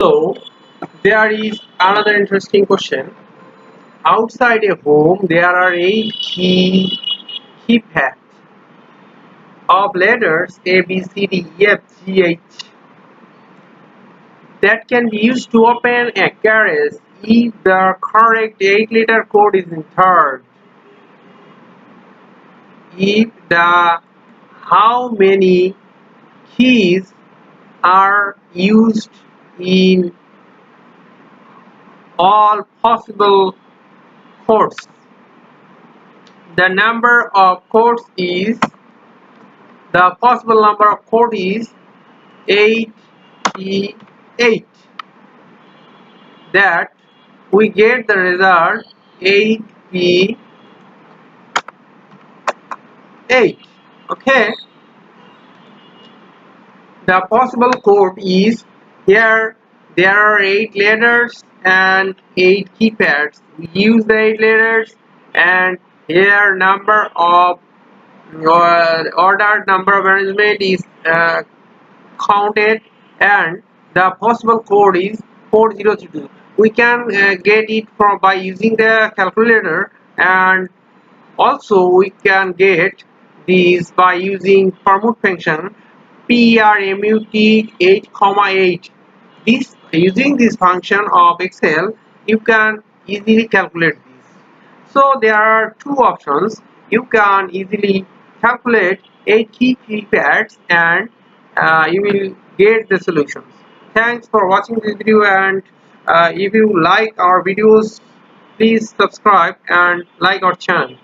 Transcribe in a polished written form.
So there is another interesting question. Outside a home, there are 8 keypads of letters A, B, C, D, E, F, G, H that can be used to open a garage if the correct 8-letter code is entered. If the how many keys are used in all possible codes. The number of codes is the possible number of code is 88. That we get the result 8p8. Okay, the possible code is here. There are 8 letters and 8 keypads. We use the 8 letters, and here number of ordered number of arrangement is counted, and the possible code is 4032. We can get it from by using the calculator, and also we can get these by using permute function permut 8, this using this function of Excel you can easily calculate this. So there are two options. You can easily calculate 8 keypads, and you will get the solutions. Thanks for watching this video, and if you like our videos, please subscribe and like our channel.